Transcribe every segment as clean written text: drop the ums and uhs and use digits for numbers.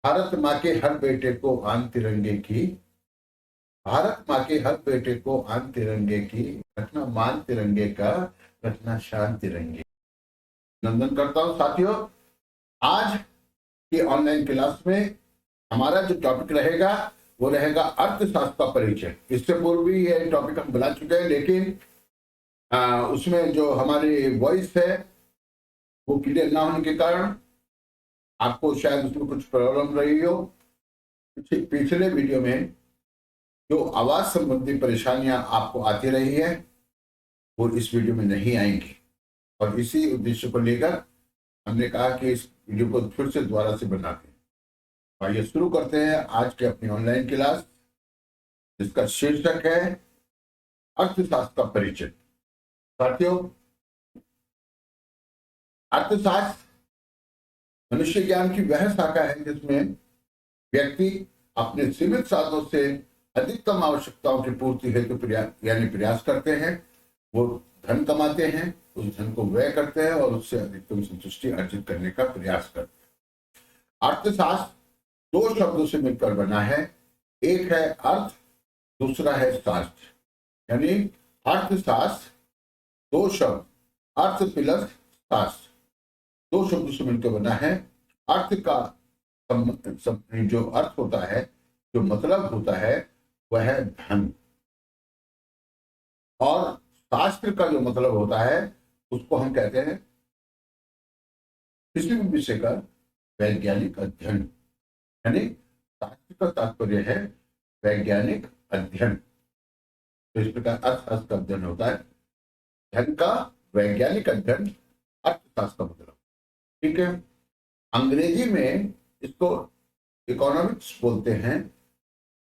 भारत माँ के हर बेटे को आन तिरंगे की, भारत माँ के हर बेटे को आन तिरंगे की, रखना मान तिरंगे का, रखना शान तिरंगे। नंदन करता हूं साथियों। आज की ऑनलाइन क्लास में हमारा जो टॉपिक रहेगा वो रहेगा अर्थशास्त्र का परिचय। इससे पूर्व भी ये टॉपिक हम बुला चुके हैं, लेकिन उसमें जो हमारी वॉइस है वो क्लियर ना होने के कारण आपको शायद उसमें कुछ प्रॉब्लम रही हो। पिछले वीडियो में जो आवाज संबंधी परेशानियां आपको आती रही है वो इस वीडियो में नहीं आएंगी, और इसी उद्देश्य को लेकर हमने कहा कि इस वीडियो को फिर से दोबारा से बनाते हैं। आइए शुरू करते हैं आज की अपनी ऑनलाइन क्लास, जिसका शीर्षक है अर्थशास्त्र का परिचय। साथियों, अर्थशास्त्र मनुष्य ज्ञान की वह शाखा है जिसमें व्यक्ति अपने सीमित साधनों से अधिकतम आवश्यकताओं की पूर्ति हेतु यानी प्रयास करते हैं। वो धन कमाते हैं, उस धन को व्यय करते हैं और उससे अधिकतम संतुष्टि अर्जित करने का प्रयास करते हैं। अर्थशास्त्र दो शब्दों से मिलकर बना है, एक है अर्थ, दूसरा है शास्त्र। यानी अर्थशास्त्र दो शब्द, अर्थ प्लस शास्त्र, दो शब्दों से मिलकर बना है। अर्थ का जो अर्थ होता है, जो मतलब होता है, वह है धन, और शास्त्र का जो मतलब होता है उसको हम कहते हैं किसी भी विषय का वैज्ञानिक अध्ययन। यानी शास्त्र का तात्पर्य है वैज्ञानिक अध्ययन। तो इस प्रकार अर्थशास्त्र का अध्ययन होता है, धन का वैज्ञानिक अध्ययन अर्थशास्त्र का मतलब। ठीक है। अंग्रेजी में इसको इकोनॉमिक्स बोलते हैं,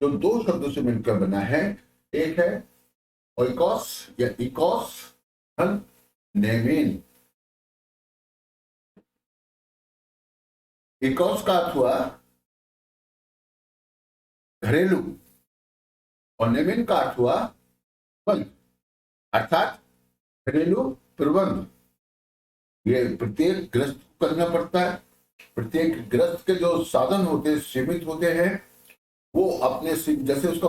जो दो शब्दों से मिलकर बना है। एक है ओइकोस या इकोस, धन, नेमिन। इकोस का अर्थ हुआ घरेलू और नेमिन का अर्थ हुआ बंद, अर्थात घरेलू प्रबंध। ये प्रत्येक ग्रस्त को करना पड़ता है। प्रत्येक ग्रस्त के जो साधन होते हैं सीमित होते हैं। वो अपने जैसे उसका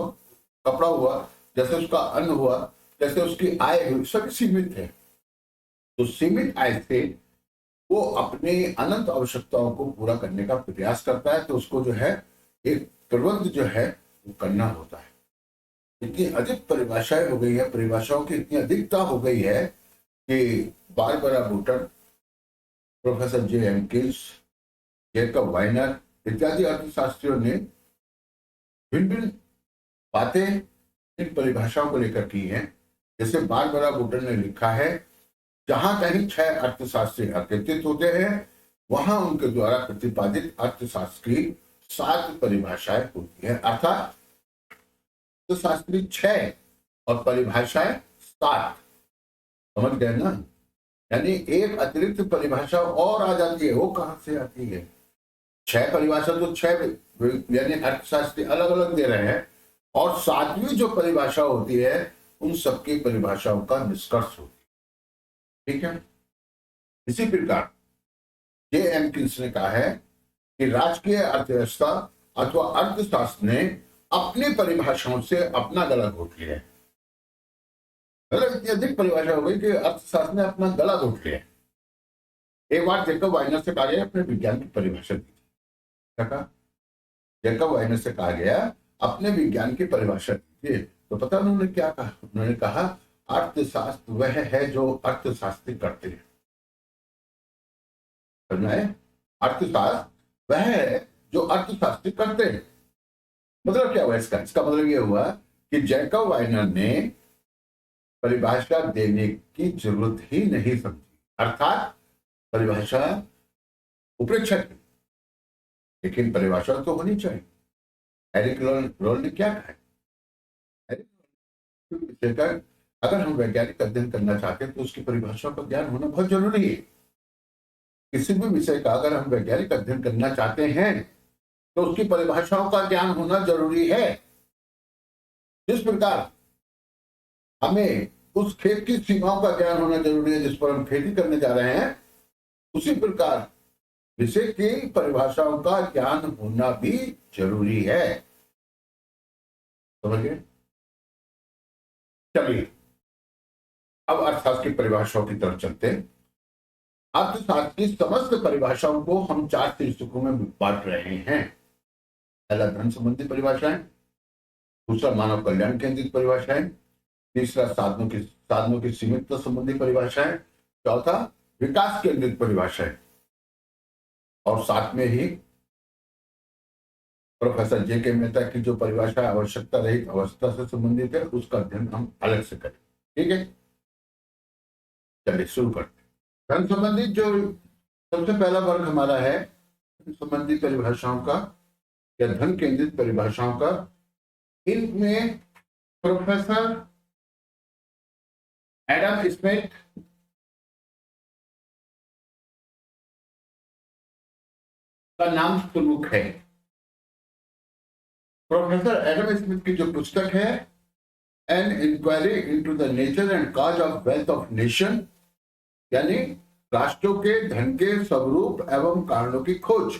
कपड़ा हुआ, जैसे उसका अन्न हुआ, जैसे उसकी आय हुई, सब सीमित है। तो सीमित आय से वो अपने अनंत आवश्यकताओं को पूरा करने का प्रयास करता है। तो उसको जो है एक प्रबंध जो है वो करना होता है। इतनी अधिक परिभाषाएं हो गई है, परिभाषाओं की इतनी अधिकता हो गई है कि Barbara Wootton, professor J.M. Keynes, Jacob Viner इत्यादि अर्थशास्त्रियों ने भिन्न भिन्न बातें इन परिभाषाओं को लेकर की हैं। जैसे बारबरा बूटन ने लिखा है, जहां कहीं 6 अर्थशास्त्री अकृतित होते हैं वहां उनके द्वारा प्रतिपादित अर्थशास्त्र की 7 परिभाषाएं होती है। अर्थात अर्थशास्त्री 6 और परिभाषाएं 7। समझ गए ना? यानी एक अतिरिक्त परिभाषा और आ जाती है। वो कहां से आती है? 6 परिभाषा तो 6 यानी अर्थशास्त्री अलग अलग दे रहे हैं, और 7वीं जो परिभाषा होती है उन सबकी परिभाषाओं का निष्कर्ष होती है। ठीक है। इसी प्रकार J.M. किल्स ने कहा है कि राजकीय अर्थव्यवस्था अथवा अर्थशास्त्र ने अपनी परिभाषाओं से अपना गला घोट लिया है। मतलब इतनी अधिक परिभाषा हो गई कि अर्थशास्त्र ने अपना गला घोट लिया। एक बार जैकब वाइनर से कहा गया अपने विज्ञान की परिभाषा दीजिए। क्या? जैकब वाइनर से कहा गया अपने विज्ञान की परिभाषा दीजिए। तो पता उन्होंने क्या कहा? उन्होंने कहा अर्थशास्त्र वह है जो अर्थशास्त्री करते हैं। अर्थशास्त्र वह है जो अर्थशास्त्री करते हैं। मतलब क्या हुआ इसका? इसका मतलब यह हुआ कि जैकब वाइनर ने परिभाषा देने की जरूरत ही नहीं समझी। अर्थात परिभाषा उपेक्षित, लेकिन परिभाषा तो होनी चाहिए। एरिक रोल ने क्या कहा? अगर हम वैज्ञानिक अध्ययन करना चाहते हैं तो उसकी परिभाषा का ज्ञान होना बहुत जरूरी है। किसी भी विषय का अगर हम वैज्ञानिक अध्ययन करना चाहते हैं तो उसकी परिभाषाओं का ज्ञान होना जरूरी है। जिस प्रकार हमें उस खेत की सीमाओं का ज्ञान होना जरूरी है जिस पर हम खेती करने जा रहे हैं, उसी प्रकार विषय की परिभाषाओं का ज्ञान होना भी जरूरी है। समझ गए? चलिए अब अर्थशास्त्र की परिभाषाओं की तरफ चलते हैं। अर्थशास्त्र की समस्त परिभाषाओं को हम 4 शीर्षकों में बांट रहे हैं। पहला धन संबंधी परिभाषाएं, दूसरा मानव कल्याण केंद्रित परिभाषाएं, तीसरा साधनों की सीमित संबंधी परिभाषाएं, चौथा विकास केंद्रित परिभाषाएं, और साथ में ही प्रोफेसर जे.के. मेहता की जो परिभाषा आवश्यकता रहित अवस्था से संबंधित है उसका अध्ययन हम अलग से करें। ठीक है, चलिए शुरू करते हैं। धन संबंधित जो सबसे पहला वर्ग हमारा है संबंधी परिभाषाओं का या धन केंद्रित परिभाषाओं का, इनमें प्रोफेसर एडम स्मिथ का नाम प्रमुख है। प्रोफेसर एडम स्मिथ की जो पुस्तक है an inquiry into the nature and cause of wealth of nation, यानी राष्ट्रों के धन के स्वरूप एवं कारणों की खोज,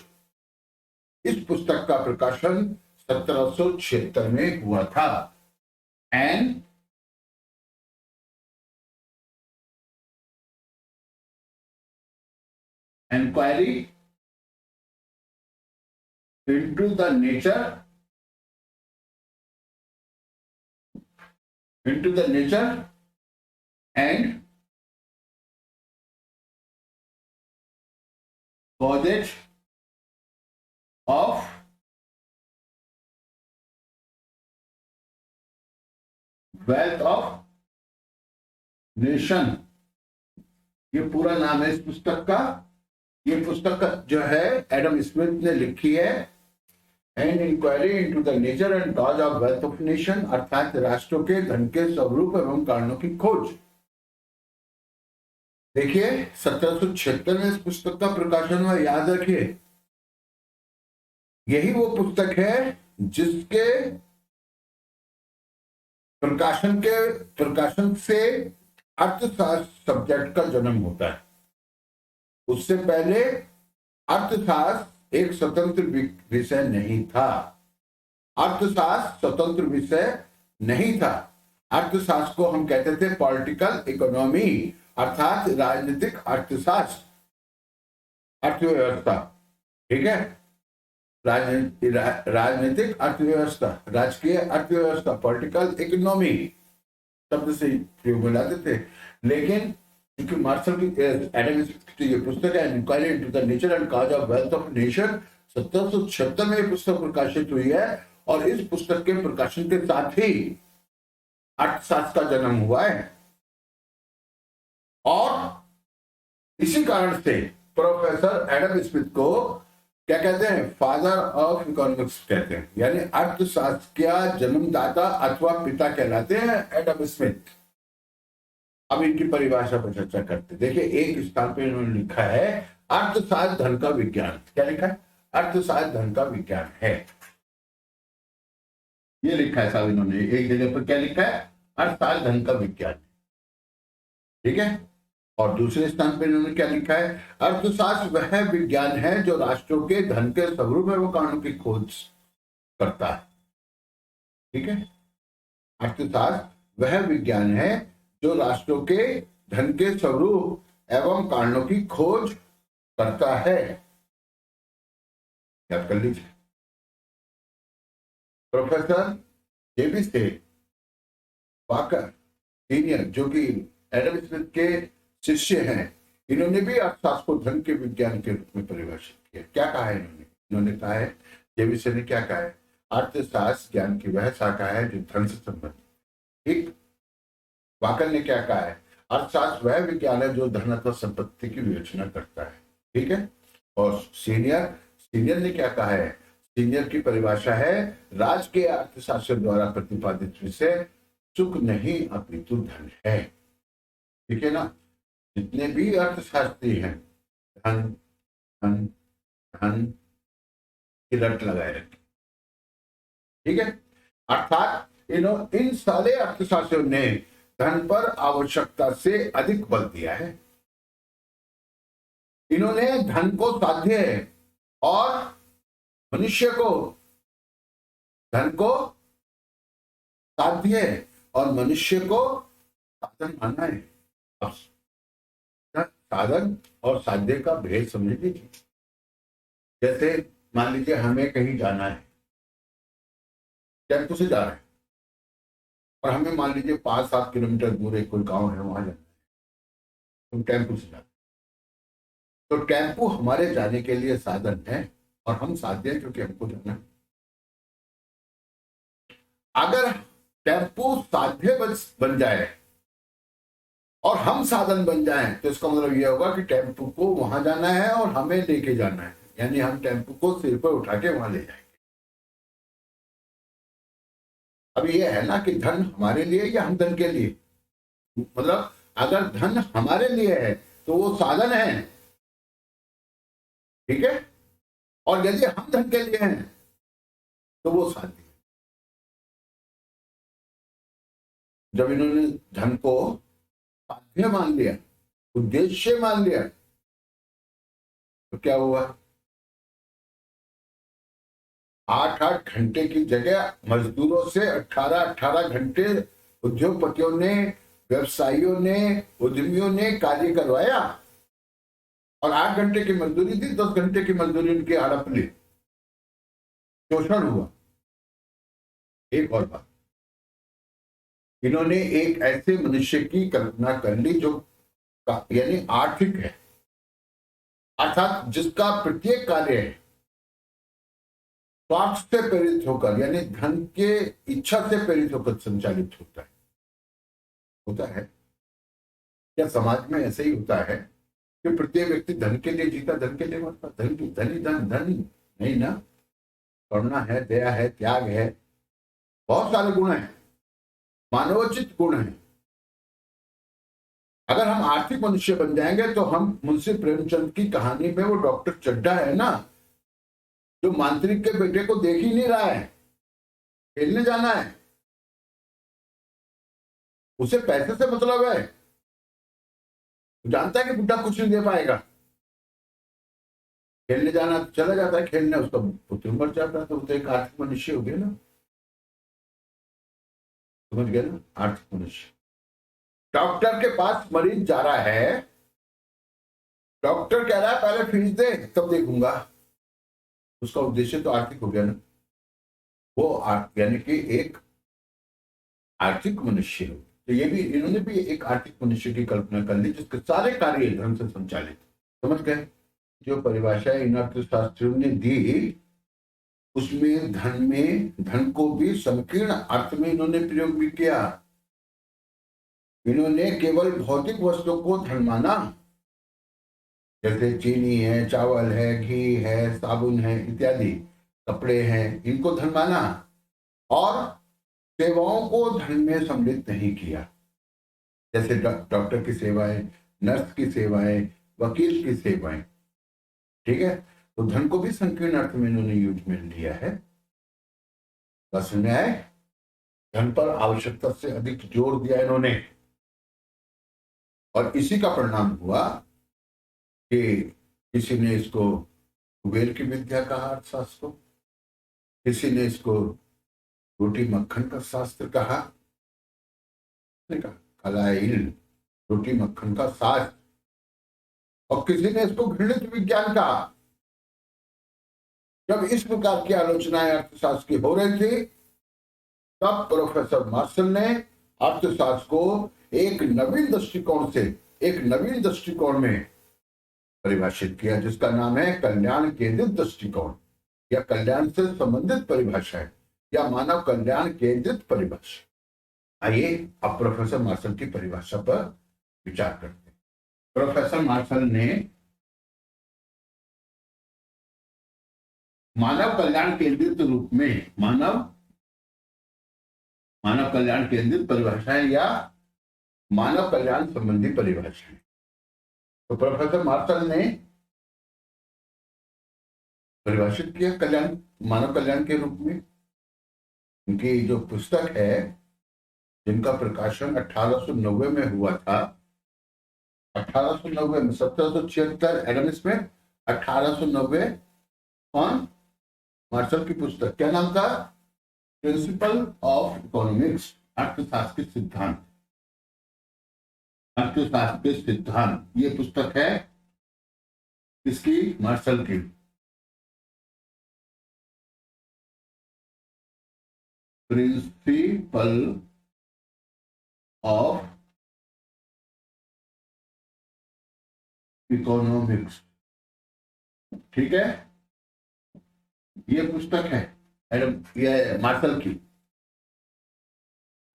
इस पुस्तक का प्रकाशन 1776 में हुआ था। An inquiry into the nature and causes of wealth of nation, ये पूरा नाम है इस पुस्तक का। ये पुस्तक जो है एडम स्मिथ ने लिखी है, an inquiry into the nature and cause of wealth of nation, अर्थात राष्ट्रों के धन के स्वरूप एवं कारणों की खोज। देखिए 1776 में इस पुस्तक का प्रकाशन हुआ, याद रखिए यही वो पुस्तक है जिसके प्रकाशन से अर्थशास्त्र सब्जेक्ट का जन्म होता है। उससे पहले अर्थशास्त्र एक स्वतंत्र विषय नहीं था। अर्थशास्त्र स्वतंत्र विषय नहीं था। अर्थशास्त्र को हम कहते थे पॉलिटिकल इकोनॉमी, अर्थात राजनीतिक अर्थशास्त्र, अर्थव्यवस्था। ठीक है, राजनीतिक अर्थव्यवस्था, राजकीय अर्थव्यवस्था, पॉलिटिकल इकोनॉमी शब्द से प्रयोग में लाते थे। लेकिन क्योंकि मार्शल की एडम स्मिथ की ये पुस्तक है inquiry into the nature and cause of wealth of nation, 1776 में ये पुस्तक प्रकाशित हुई है और इस पुस्तक के प्रकाशन के साथ ही अर्थशास्त्र का जन्म हुआ है। और इसी कारण से प्रोफेसर एडम स्मिथ को क्या कहते हैं, फादर ऑफ इकोनॉमिक्स कहते हैं, यानी अर्थशास्त्र का जन्मदाता अथवा पिता कहलाते हैं एडम स्मिथ। अब इनकी परिभाषा पर चर्चा करते। देखिए एक स्थान पे इन्होंने लिखा है अर्थशास्त्र धन का विज्ञान। क्या लिखा है? अर्थशास्त्र धन का विज्ञान है, ये लिखा है साहब इन्होंने। एक जगह पर क्या लिखा है? अर्थशास्त्र धन का विज्ञान। ठीक है, और दूसरे स्थान पर इन्होंने क्या लिखा है? अर्थशास्त्र वह विज्ञान है जो राष्ट्रों के धन के स्वरूप एवं कारणों की खोज करता है। ठीक है, अर्थशास्त्र वह विज्ञान है जो राष्ट्रों के धन के स्वरूप एवं कारणों की खोज करता है। याद कर लीजिए। प्रोफेसर जेबी से वाकर सीनियर, जो कि एडम स्मिथ के शिष्य हैं, इन्होंने भी अर्थशास्त्र को धन के विज्ञान के रूप में परिभाषित किया। क्या कहा है इन्होंने कहा है, जेबी ने क्या कहा है? अर्थशास्त्र ज्ञान की वह शाखा है जो धन से संबंधित। ठीक, वाकर ने क्या कहा है? अर्थशास्त्र वह विज्ञान है जो धन अथवा संपत्ति की विवेचना करता है। ठीक है, और सीनियर ने क्या कहा है? सीनियर की परिभाषा है राजकीय अर्थशास्त्र द्वारा प्रतिपादित विषय सुख नहीं अपितु धन है। ठीक है ना, जितने भी अर्थशास्त्री हैं धन धन धन की रट लगाए रखे। ठीक है, अर्थात इन सारे अर्थशास्त्रियों ने धन पर आवश्यकता से अधिक बल दिया है। इन्होंने धन को साध्य और मनुष्य को, धन को साध्य और मनुष्य को साधन माना है। अब साधन और साध्य का भेद समझ लीजिए। जैसे मान लीजिए हमें कहीं जाना है, टेम्पो से जा रहे हैं, और हमें मान लीजिए 5-7 किलोमीटर दूर एक कोई गांव है, वहां जाना है, हम टेम्पो से जाते हैं। तो टेम्पो हमारे जाने के लिए साधन है और हम साध्य हैं क्योंकि हमको जाना है। अगर टेम्पो साध्य बन जाए और हम साधन बन जाएं तो इसका मतलब यह होगा कि टेम्पो को वहां जाना है और हमें लेके जाना है, यानी हम टेम्पो को सिर पर उठा के वहां ले जाएंगे। अब यह है ना कि धन हमारे लिए या हम धन के लिए, मतलब अगर धन हमारे लिए है तो वो साधन है, ठीक है, और यदि हम धन के लिए हैं तो वो साध्य है। जब इन्होंने धन को साध्य मान लिया, उद्देश्य मान लिया, तो क्या हुआ? 8-8 घंटे की जगह मजदूरों से 18-18 घंटे उद्योगपतियों ने, व्यवसायियों ने, उद्यमियों ने कार्य करवाया, और 8 घंटे की मजदूरी थी, 10 घंटे की मजदूरी उनकी हड़प ली, शोषण हुआ। एक और बात, इन्होंने एक ऐसे मनुष्य की कल्पना कर ली जो यानी आर्थिक है, अर्थात जिसका प्रत्येक कार्य स्वार्थ से प्रेरित होकर, यानी धन के इच्छा से प्रेरित होकर संचालित होता है। क्या समाज में ऐसे ही होता है कि प्रत्येक व्यक्ति धन के लिए जीता, धन के लिए मरता? धन ही नहीं ना, करुणा है, दया है, त्याग है, बहुत सारे गुण हैं, मानवोचित गुण हैं। अगर हम आर्थिक मनुष्य बन जाएंगे तो हम मुंशी प्रेमचंद की कहानी में वो डॉक्टर चड्ढा है ना, जो मांत्रिक के बेटे को देख ही नहीं रहा है, खेलने जाना है, उसे पैसे से मतलब है, जानता है कि बुढ़ा कुछ नहीं दे पाएगा, खेलने जाना, चला जाता है खेलने, उसका पुत्र मर जाता है, तो वो तो एक आर्थिक मनुष्य हो गया ना, समझ गया ना, आर्थिक मनुष्य। डॉक्टर के पास मरीज जा रहा है, डॉक्टर कह रहा है पहले फीस दे तब देखूंगा, उसका उद्देश्य तो आर्थिक हो गया ना, वो यानी कि एक आर्थिक मनुष्य हो। तो ये भी, इन्होंने भी एक आर्थिक मनुष्य की कल्पना कर ली जिसके सारे कार्य धन से संचालित। समझ गए? जो परिभाषा इन अर्थशास्त्रियों ने दी उसमें धन को भी संकीर्ण अर्थ में इन्होंने प्रयोग भी किया। इन्होंने केवल भौतिक वस्तुओं को धन माना, जैसे चीनी है, चावल है, घी है, साबुन है इत्यादि, कपड़े हैं, इनको धन माना, और सेवाओं को धन में सम्मिलित नहीं किया, जैसे डॉक्टर की सेवाएं, नर्स की सेवाएं, वकील की सेवाएं, ठीक है। तो धन को भी संकीर्ण अर्थ में इन्होंने यूज में लिया है। बस न्याय धन पर आवश्यकता से अधिक जोर दिया इन्होंने, और इसी का परिणाम हुआ कि किसी ने इसको कुबेर की विद्या कहा, अर्थशास्त्र को, किसी ने इसको रोटी मक्खन का शास्त्र कहा, कलाइल रोटी मक्खन का शास्त्र, और किसी ने इसको घृणित विज्ञान कहा। जब इस प्रकार की आलोचनाएं अर्थशास्त्र की हो रही थी तब प्रोफेसर मार्शल ने अर्थशास्त्र को एक नवीन दृष्टिकोण में परिभाषित किया, जिसका नाम है कल्याण केंद्रित दृष्टिकोण, या कल्याण से संबंधित परिभाषा है, या मानव कल्याण केंद्रित परिभाषा। आइए अब प्रोफेसर मार्शल की परिभाषा पर विचार करते हैं। प्रोफेसर मार्शल ने मानव कल्याण केंद्रित रूप में मानव कल्याण केंद्रित परिभाषाएं या मानव कल्याण संबंधी परिभाषाएं, तो प्रोफेसर मार्शल ने परिभाषित किया मानव कल्याण के रूप में। उनकी जो पुस्तक है, जिनका प्रकाशन 1890 में हुआ था, 1890 में, 1776 एडम स्मिथ, 1890 कौन, मार्शल की पुस्तक, क्या नाम था, प्रिंसिपल ऑफ इकोनॉमिक्स, अर्थशास्त्र के सिद्धांत, अर्थशास्त्र के सिद्धांत, ये पुस्तक है किसकी, मार्शल की। प्रिंसिपल ऑफ इकोनॉमिक्स, ठीक है, ये पुस्तक है एडम, ये मार्शल की।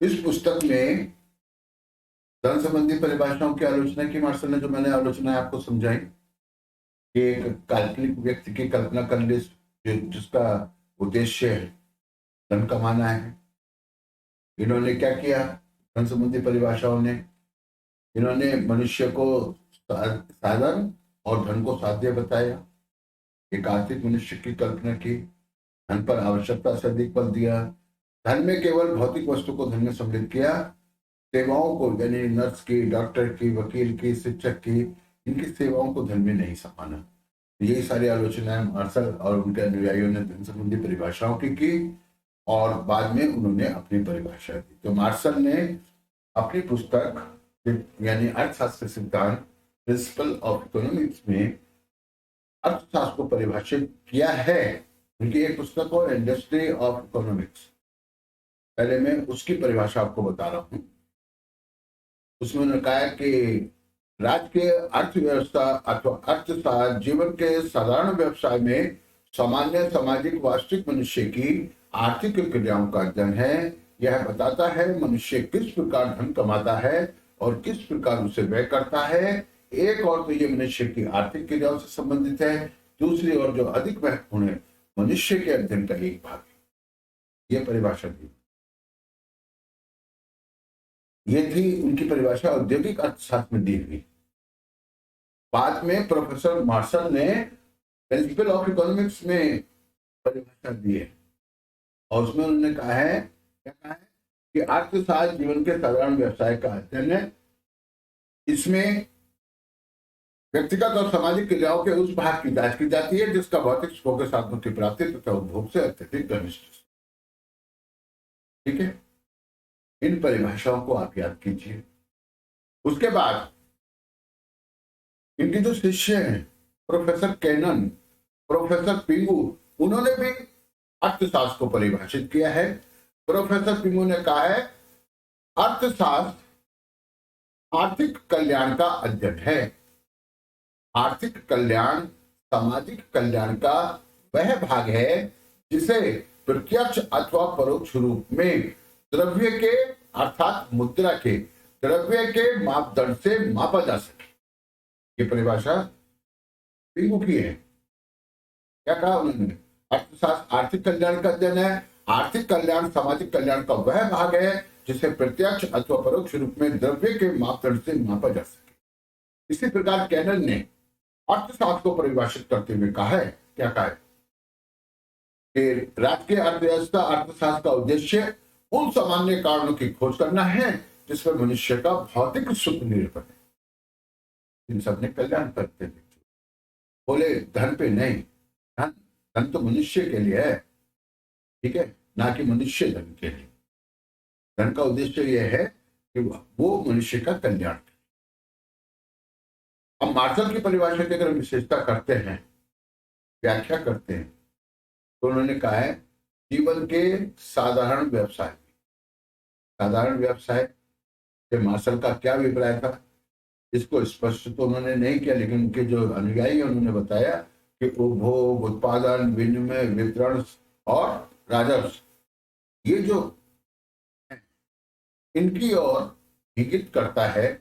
इस पुस्तक में धन संबंधी परिभाषाओं की आलोचना की मार्शल ने, जो मैंने आलोचना आपको समझाई कि एक काल्पनिक व्यक्ति की कल्पना कर ले जिसका उद्देश्य धन कमाना है। इन्होंने क्या किया, धन संबंधी परिभाषाओं ने, इन्होंने मनुष्य को साधन और धन को साध्य बताया, एक आर्थिक मनुष्य की कल्पना की, धन पर आवश्यकता से अधिक बल दिया, धन में केवल भौतिक वस्तु को धन में सम्मिलित किया, सेवाओं को यानी नर्स की, डॉक्टर की, वकील की, शिक्षक की, इनकी सेवाओं को धन में नहीं समाना। यही सारी आलोचनाएं मार्शल और उनके अनुयायियों ने धन संबंधी परिभाषाओं की और बाद में उन्होंने अपनी परिभाषा दी। तो मार्शल ने अपनी पुस्तक यानी अर्थशास्त्र सिद्धांत, प्रिंसिपल ऑफ इकोनॉमिक्स में अर्थशास्त्र को परिभाषित किया है। उनकी एक पुस्तक और इंडस्ट्री ऑफ इकोनॉमिक्स, पहले मैं उसकी परिभाषा आपको बता रहा हूं। उसमें उन्होंने कहा कि राज्य के अर्थव्यवस्था अथवा अर्थशास्त्र जीवन के साधारण व्यवसाय में सामान्य सामाजिक वास्तविक मनुष्य की आर्थिक क्रियाओं का अध्ययन है। यह बताता है मनुष्य किस प्रकार धन कमाता है और किस प्रकार उसे व्यय करता है। एक और तो ये मनुष्य की आर्थिक क्रियाओं से संबंधित है, दूसरी ओर जो अधिक महत्वपूर्ण है, मनुष्य के अध्ययन का एक भाग है। यह परिभाषा दी, ये थी उनकी परिभाषा औद्योगिक अर्थशास्त्र में दी हुई। बाद में प्रोफेसर मार्शल ने प्रिंसिपल ऑफ इकोनॉमिक्स में परिभाषा दी है और उसमें उन्होंने कहा है, क्या कहा है कि अर्थशास्त्र जीवन के साधारण व्यवसाय का अध्ययन है। इसमें व्यक्तिगत और सामाजिक क्रियाओं के उस भाग की जांच की जाती है जिसका भौतिक सुखों के साधनों की प्राप्ति तथा उपभोग से अत्यधिक घनिष्ठ। ठीक है, इन परिभाषाओं को आप याद कीजिए। उसके बाद इनके जो शिष्य हैं प्रोफेसर कैनन, प्रोफेसर पिंगू, उन्होंने भी अर्थशास्त्र को परिभाषित किया है। प्रोफेसर पिंगू ने कहा है अर्थशास्त्र आर्थिक कल्याण का अध्ययन है। आर्थिक कल्याण सामाजिक कल्याण का वह भाग है जिसे प्रत्यक्ष अथवा परोक्ष रूप में द्रव्य के अर्थात मुद्रा के द्रव्य के मापदंड से मापा जा सके। ये परिभाषा पिंगू की है। क्या कहा उन्होंने, अर्थशास्त्र आर्थिक कल्याण का अध्ययन है। आर्थिक कल्याण सामाजिक कल्याण का वह भाग है जिसे प्रत्यक्ष अथवा परोक्ष रूप में द्रव्य के मापदंड से मापा जा सके। इसी प्रकार कैनन ने अर्थशास्त्र को परिभाषित करते हुए कहा है, क्या कहा है कि राजकीय अर्थव्यवस्था अर्थशास्त्र का उद्देश्य उन सामान्य कारणों की खोज करना है जिस पर मनुष्य का भौतिक सुख निर्भर है। इन सब ने कल्याण करते थे, बोले धन पे नहीं, धन धन तो मनुष्य के लिए है, ठीक है, ना कि मनुष्य धन के लिए। धन का उद्देश्य यह है कि वो मनुष्य का कल्याण करे। अब मार्शल की परिभाषा की अगर विशेषता करते हैं, व्याख्या करते हैं, तो उन्होंने कहा है जीवन के साधारण व्यवसाय। साधारण व्यवसाय के मार्शल का क्या अभिप्राय था, इसको स्पष्ट तो उन्होंने नहीं किया, लेकिन उनके जो अनुयायी उन्होंने बताया कि उपभोग, उत्पादन, विनिमय, वितरण और राजस्व, ये जो इनकी ओर इंगित करता है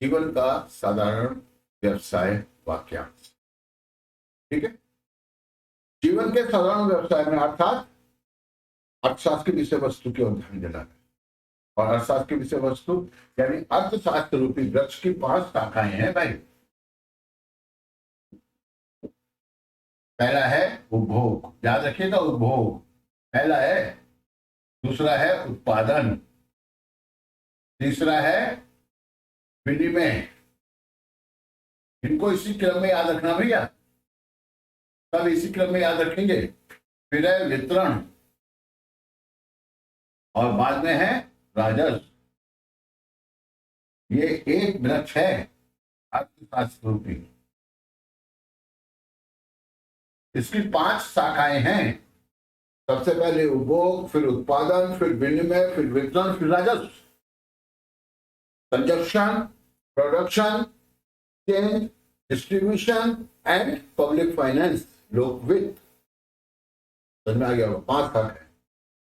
जीवन का साधारण व्यवसाय वाक्यांश। ठीक है, जीवन के साधारण व्यवसाय में अर्थात अर्थशास्त्र की विषय वस्तु की ओर ध्यान देना है। और अर्थशास्त्र की विषय वस्तु यानी अर्थशास्त्र रूपी वृक्ष की 5 शाखाएं हैं भाई। पहला है उपभोग, याद रखिएगा, उपभोग पहला है। दूसरा है उत्पादन, तीसरा है विनिमय, इनको इसी क्रम में याद रखना भैया, सब इसी क्रम में याद रखेंगे। फिर है वितरण, और बाद में है राजस्व। ये एक वृक्ष है अर्थशास्त्र रूपी। इसकी 5 शाखाएं हैं। सबसे पहले उपभोग, फिर उत्पादन, फिर विनिमय, फिर वितरण, फिर राजस्व। Consumption, production, change, distribution and public finance, लोक वित्त। समझ में आ गया? 5 शाखाएं।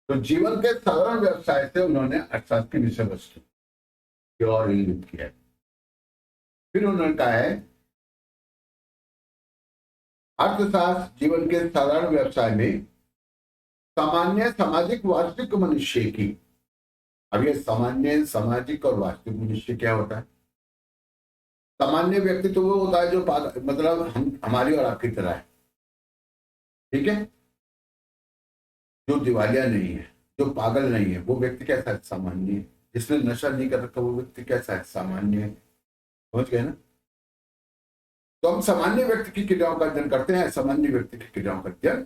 तो जीवन के साधारण व्यवसाय से उन्होंने अर्थशास्त्र की विषय वस्तु की और इंगित किया। फिर उन्होंने कहा है अर्थशास्त्र जीवन के साधारण व्यवसाय में सामान्य, सामाजिक, वास्तविक मनुष्य की। अब ये सामान्य, सामाजिक और वास्तविक मनुष्य क्या होता है? सामान्य व्यक्ति तो वो होता है जो मतलब हम हमारी और आपकी तरह है, ठीक है, जो दिवालिया नहीं है, जो पागल नहीं है, वो व्यक्ति कैसा है? सामान्य है। जिसने नशा नहीं कर रखा वो व्यक्ति कैसा है? सामान्य है। समझ गए ना? तो हम सामान्य व्यक्ति की क्रियाओं का अध्ययन करते हैं, सामान्य व्यक्ति की क्रियाओं का अध्ययन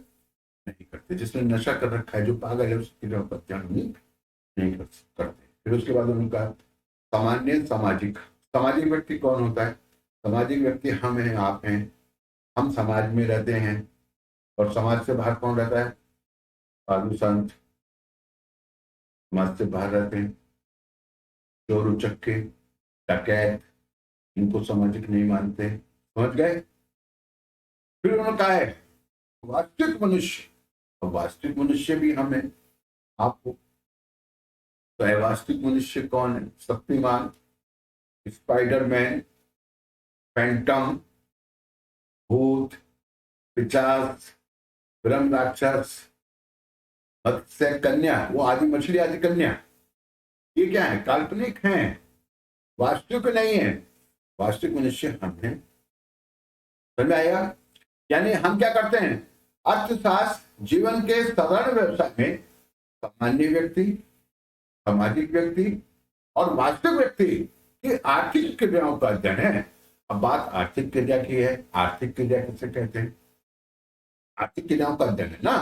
नहीं करते। जिसने नशा कर रखा है, जो पागल है, उसकी क्रियाओं का अध्ययन नहीं करते। फिर उसके बाद उनका सामान्य, सामाजिक। सामाजिक व्यक्ति कौन होता है? सामाजिक व्यक्ति हम हैं, आप हैं। हम समाज में रहते हैं, और समाज से बाहर कौन रहता है? साधु संत समाज से बाहर रहते हैं। चोर उचक्के, डकैत, इनको सामाजिक नहीं मानते। समझ गए? फिर उन्होंने कहा है वास्तविक मनुष्य। और वास्तविक मनुष्य भी हम हैं, आपको। तो है वास्तविक मनुष्य कौन है? शक्तिमान, स्पाइडरमैन, फैंटम, भूत, पिशाच, ब्रह्म राक्षस, मत्स्य कन्या, वो आदि मछली आदि कन्या, ये क्या है? काल्पनिक हैं, वास्तविक नहीं है। वास्तविक मनुष्य हम हैं। समझ आएगा? यानी हम क्या करते हैं? अर्थशास्त्र जीवन के साधारण व्यवसाय में सामान्य व्यक्ति, सामाजिक व्यक्ति और वास्तविक व्यक्ति की आर्थिक क्रियाओं का अध्ययन है। अब बात आर्थिक क्रिया की है। आर्थिक क्रिया किसे कहते हैं? आर्थिक क्रियाओं का अध्ययन है ना।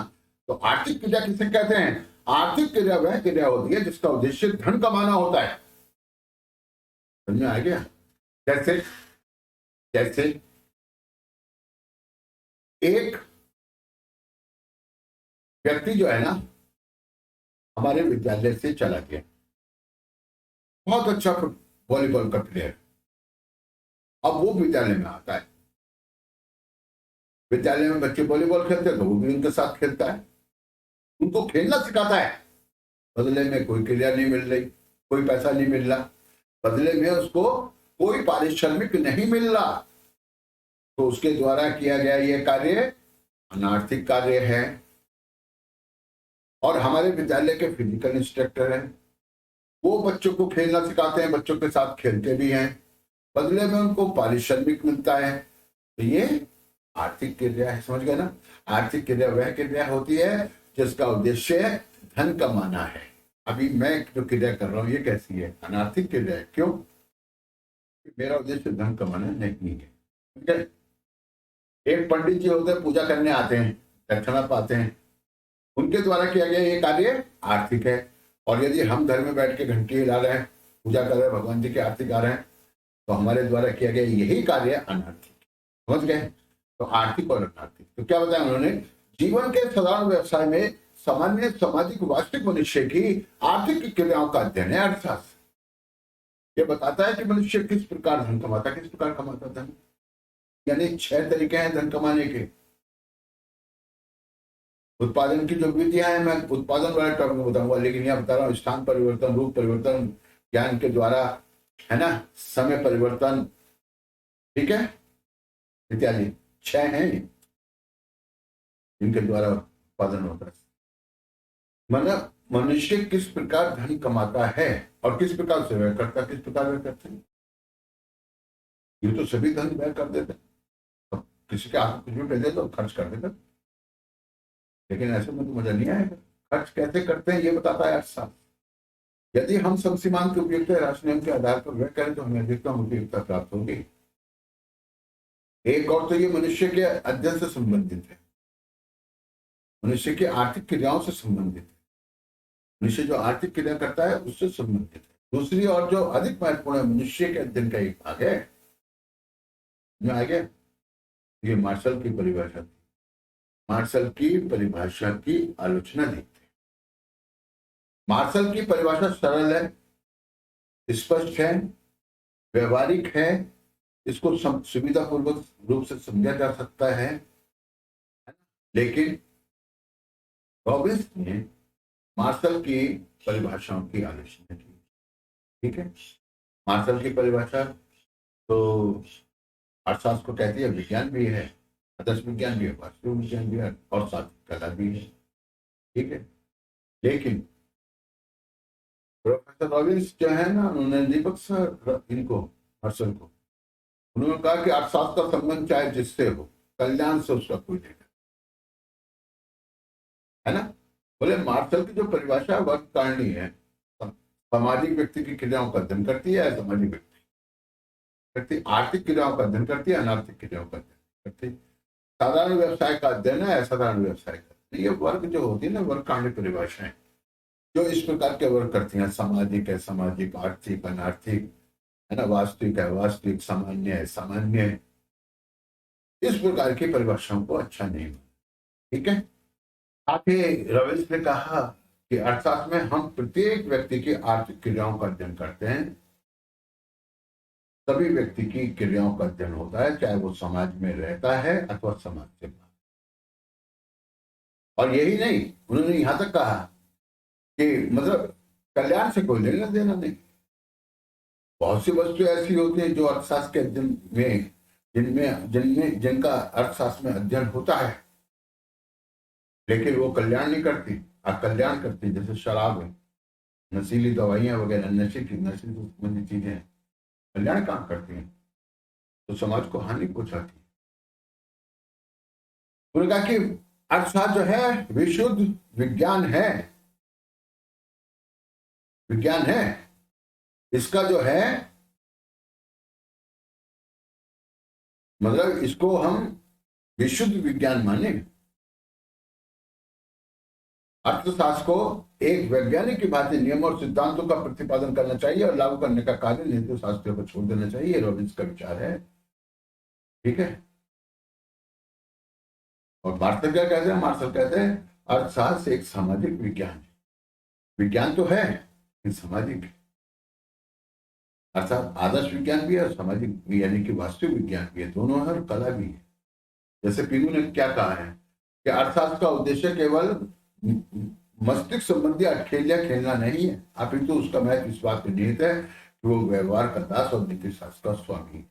तो आर्थिक क्रिया किसे कहते हैं? आर्थिक क्रिया वह क्रिया होती है जिसका उद्देश्य धन कमाना होता है। समझ में आ गया? जैसे जैसे एक व्यक्ति जो है ना, हमारे विद्यालय से चला गया, बहुत अच्छा वॉलीबॉल का प्लेयर। अब वो विद्यालय में आता है, विद्यालय में बच्चे वॉलीबॉल खेलते हैं तो वो भी उनके साथ खेलता है, उनको खेलना सिखाता है। बदले में कोई क्रिया नहीं मिल रही, कोई पैसा नहीं मिल रहा, बदले में उसको कोई पारिश्रमिक नहीं मिल रहा। तो उसके द्वारा किया गया ये कार्य अनार्थिक कार्य है। और हमारे विद्यालय के फिजिकल इंस्ट्रक्टर हैं, वो बच्चों को खेलना सिखाते हैं, बच्चों के साथ खेलते भी हैं, बदले में उनको पारिश्रमिक मिलता है। तो ये आर्थिक क्रिया है। समझ गए ना? आर्थिक क्रिया वह क्रिया होती है जिसका उद्देश्य धन कमाना है। अभी मैं जो क्रिया कर रहा हूं ये कैसी है? अनार्थिक क्रिया है। क्यों? मेरा उद्देश्य धन कमाना नहीं है। ठीक है? एक पंडित जी होते हैं, पूजा करने आते हैं, दक्षिणा पाते हैं, उनके द्वारा किया गया ये कार्य आर्थिक है। और यदि हम घर में बैठ के घंटी हिला रहे हैं, पूजा कर रहे हैं, भगवान जी की आरती गा रहे हैं, तो हमारे द्वारा किया गया यही कार्य अनार्थिक। समझ गए? तो आर्थिक और अनार्थिक। तो क्या बताया उन्होंने? जीवन के साधारण व्यवसाय में सामान्य, सामाजिक, वास्तविक मनुष्य की आर्थिक क्रियाओं का अध्ययन है अर्थशास्त्र। ये बताता है कि मनुष्य किस प्रकार धन कमाता, किस प्रकार कमाता धन। यानी 6 तरीके हैं धन कमाने के। उत्पादन की जो विधियां हैं, मैं उत्पादन वाले टॉपिक में बताऊंगा, लेकिन यहां बता रहा हूं स्थान परिवर्तन, रूप परिवर्तन, ज्ञान के द्वारा, है ना, समय परिवर्तन, ठीक है, इत्यादि 6 हैं जिनके द्वारा उत्पादन होता है। मतलब मनुष्य किस प्रकार धन कमाता है और किस प्रकार से व्यय करता है, किस प्रकार व्यय करते हैं। ये तो सभी धन व्यय कर देते हैं, तो किसी के हाथ कुछ भी भेज दे तो खर्च कर देते, लेकिन ऐसे में तो मजा नहीं आएगा। खर्च कैसे करते हैं ये बताता है अर्थशास्त्र। यदि हम सब सीमांत उपयुक्त राशि नियम के आधार पर व्यय करें तो हमें अधिकतम उपयुक्ता प्राप्त होगी। एक और तो ये मनुष्य के अध्ययन से संबंधित है, मनुष्य की आर्थिक क्रियाओं से संबंधित है, मनुष्य जो आर्थिक क्रिया करता है उससे संबंधित है। दूसरी और जो अधिक महत्वपूर्ण है, मनुष्य के अध्ययन का एक भाग है, में आगे ये मार्शल की परिभाषा थी। मार्शल की परिभाषा की आलोचना देखते हैं। मार्शल की परिभाषा सरल है, स्पष्ट है, व्यवहारिक है, इसको सुविधापूर्वक रूप से समझा जा सकता है। लेकिन रॉबिन्स ने मार्शल की परिभाषाओं की आलोचना की। ठीक है, मार्शल की परिभाषा तो अर्थशास्त्र को कहती है, विज्ञान भी है, आदर्श विज्ञान भी है, वास्तविक विज्ञान भी है, और साथ कला भी है। ठीक है, लेकिन प्रोफेसर रॉबिन्स जो है ना, उन्होंने दीपक इनको मार्शल को उन्होंने कहा कि अर्थशास्त्र का संबंध चाहे जिससे हो, कल्याण से उसका कोई लेना है ना। बोले मार्शल की जो परिभाषा है वर्ग कारणी है, सामाजिक व्यक्ति की क्रियाओं का अध्ययन करती है, सामाजिक व्यक्ति आर्थिक क्रियाओं का अध्ययन करती है, अनार्थिक क्रियाओं का अध्ययन करती है, साधारण व्यवसाय का अध्ययन है, असाधारण व्यवसाय का। ये वर्ग जो होती है ना, वर्ग कारणी परिभाषाएं जो इस प्रकार के वर्ग करती हैं, सामाजिक है, सामाजिक, आर्थिक, अनार्थिक, है ना, वास्तविक है, वास्तविक, सामान्य है, सामान्य है, इस प्रकार की परिभाषाओं को अच्छा नहीं माना। ठीक है, साथ ही रॉबिन्स ने कहा कि अर्थशास्त्र में हम प्रत्येक व्यक्ति की आर्थिक क्रियाओं का अध्ययन करते हैं। सभी व्यक्ति की क्रियाओं का अध्ययन होता है, चाहे वो समाज में रहता है अथवा समाज से बाहर। और यही नहीं, उन्होंने यहां तक कहा कि मतलब कल्याण से कोई लेना देना नहीं। बहुत सी वस्तुएं ऐसी होती हैं जो अर्थशास्त्र के अध्ययन में जिनका अर्थशास्त्र में अध्ययन होता है, लेकिन वो कल्याण नहीं करती, अकल्याण करती। जैसे शराब है, नशीली दवाइयां वगैरह, नशे संबंधी चीजें कल्याण काम करती हैं तो समाज को हानि पहुंचाती है। उन्होंने कहा कि अर्थशास्त्र जो है विशुद्ध विज्ञान है, विज्ञान है, इसका जो है मतलब इसको हम विशुद्ध विज्ञान माने। अर्थशास्त्र को एक वैज्ञानिक की भांति नियम और सिद्धांतों का प्रतिपादन करना चाहिए और लागू करने का कार्य नीति शास्त्रों को छोड़ देना चाहिए। रॉबिन्स का विचार है। ठीक है, और मार्शल क्या कहते हैं? मार्शल कहते हैं अर्थशास्त्र एक सामाजिक विज्ञान है। विज्ञान तो है लेकिन सामाजिक है, अर्थात आदर्श विज्ञान भी है और सामाजिक भी, यानी कि वास्तविक विज्ञान भी है, दोनों है, और कला भी है। जैसे पीनू ने क्या कहा है कि अर्थशास्त्र का उद्देश्य केवल मस्तिष्क संबंधी अटखेलियां खेलना नहीं है, अपितु उसका महत्व इस बात पर निहित है कि वो व्यवहार का दास और नीति शास्त्र का स्वामी है।